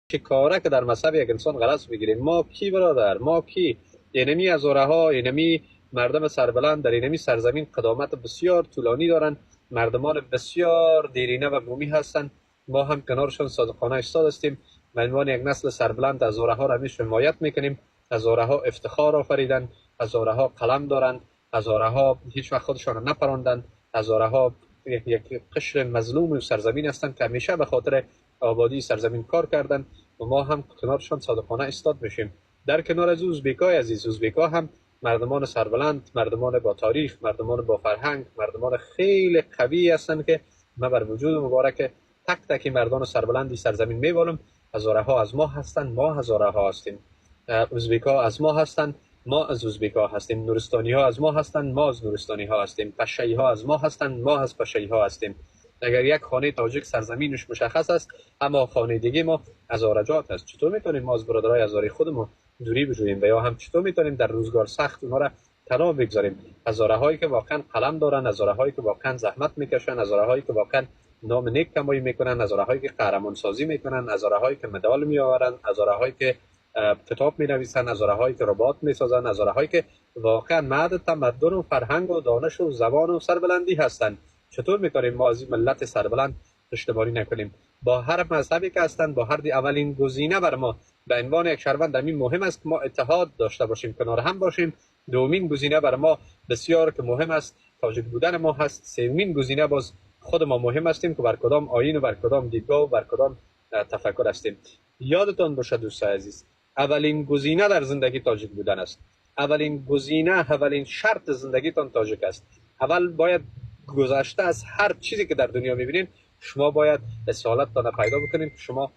چه کاره که در مذهب یک انسان غلط بگیریم. ما کی برادر؟ ما کی؟ اینمی هزاره ها، اینمی مردم سربلند در اینمی سرزمین قدامت بسیار طولانی دارند، مردمان بسیار دیرینه و بومی هستند. ما هم کنارشان صادقانه ایستاد هستیم. به عنوان یک نسل سربلند هزاره ها را همیشه حمایت میکنیم. هزاره ها افتخار آفریدند، هزاره ها قلم دارند، هزاره ها هیچ وقت خودشان را نپراندند. هزاره ها یک قشر مظلوم و سرزمین هستند که همیشه به خاطر آبادی سرزمین کار کردند و ما هم کنارشان صادقانه ایستاد میشیم. در کنار از ازبکای عزیز، ازبکا هم مردمان سربلند، مردمان با تاریخ، مردمان با فرهنگ، مردمان خیلی قوی هستند که ما بر وجود مبارک تک تک مردان سربلندی سرزمین میبالم. هزاره ها از ما هستند، ما هزاره ها هستیم. ازبکا از ما هستند، ما از ازبکا هستیم. نورستانی ها از ما هستند، ما از نورستانی ها هستیم. پشه‌ای ها از ما هستند، ما از پشه‌ای ها هستیم. اگر یک خانه تاجیک سرزمینش مشخص است اما خانه دیگه ما هزارجات است، چطور میتونیم ما از برادرای هزاره خودمون دوری بجوییم و یا هم چطور میتونیم در روزگار سخت اونها را تنها بگذاریم؟ هزاره هایی که واقعا قلم دارن، هزاره هایی که واقعا زحمت میکشن، هزاره هایی که واقعا نام نیک کمایی میکنن، هزاره هایی که قهرمان سازی میکنن، هزاره هایی که مدال میآورن، هزاره هایی که کتاب می نویسن، هزاره هایی که ربات میسازن، هزاره هایی که واقعا مرد تمدن و فرهنگ و دانش و زبان و سربلندی هستند. چطور میتونیم ما از این ملت سربلند پشتیبانی نکنیم؟ با هر مذهبی که هستند، با هر اولین گزینه بر ما به عنوان یک شهروند همین مهم است که ما اتحاد داشته باشیم، کنار هم باشیم. دومین گزینه بر ما بسیار که مهم است تاجیک بودن ما هست. سومین گزینه باز خود ما مهم هستیم که بر کدام آیین و بر کدام دیدگاه و بر کدام تفکر هستیم. یادتان باشه دوستان عزیز، اولین گزینه در زندگی تاجیک بودن است. اولین گزینه، اولین شرط زندگیتان تاجیک است. اول باید گذشته از هر چیزی که در دنیا میبینین شما باید اصالت را پیدا بکنین که شما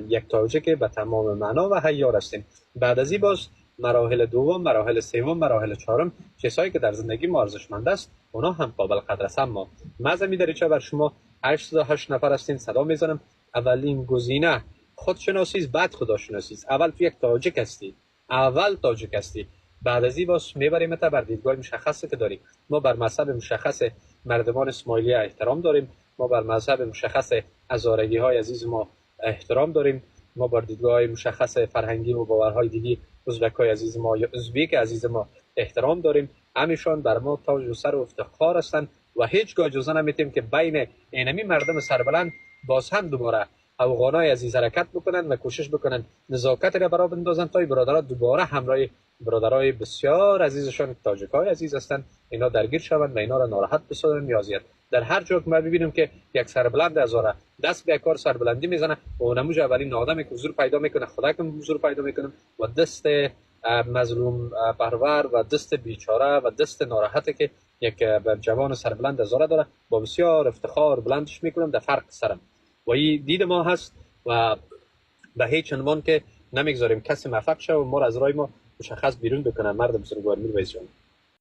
یک تاجیک به تمام معنا و حیار هستین. بعد از این باز مراحل دوم، مراحل سوم، مراحل چهارم، چیزهایی که در زندگی ما ارزشمند است اونا هم قابل قدر است. اما من زمین دریچه بر شما 8 نفر هستین صدا میزنم. اولین گزینه خودشناسی است، بعد خداشناسی است. اول تو یک تاجیک هستی، اول تاجیک هستی، بعد از این باز میبریم تا بر دیدگاه مشخصی که داریم. ما بر مذهب مشخص مردمان اسماعیلی احترام داریم، ما بر مذهب مشخص هزارگی های عزیز ما احترام داریم، ما بر دیدگاه مشخص فرهنگی و باورهای دیگی ازبکای عزیز ما یا ازبک عزیز ما احترام داریم. همیشان بر ما تاج و سر و افتخار هستند و هیچگاه اجازه نمیتیم که بین اینمی مردم سربلند باز هم دوباره افغانای عزیز حرکت بکنن و کوشش بکنن نزاکت را برا بندازن تا برادرها دوباره همراه برادرای بسیار عزیزشان تاجیکای عزیز هستند اینا درگیر شوند و اینا را ناراحت بسازن یا اذیت. در هر جا که ما ببینیم که یک سربلند هزاره دست به کار سربلندی میزنه و اونموج اولین آدمی که حضور پیدا میکنه خدا که حضور پیدا میکنه و دست مظلوم پرور و دست بیچاره و دست ناراحته که یک جوان سربلند هزاره داره با بسیار افتخار بلندش میکنم در فرق سرم و این دید ما هست و به هیچ عنوان که نمیگذاریم کسی موفق شه و ما را از راه ما مشخص بیرون بکنن. مرد بزرگوار میرویس جان.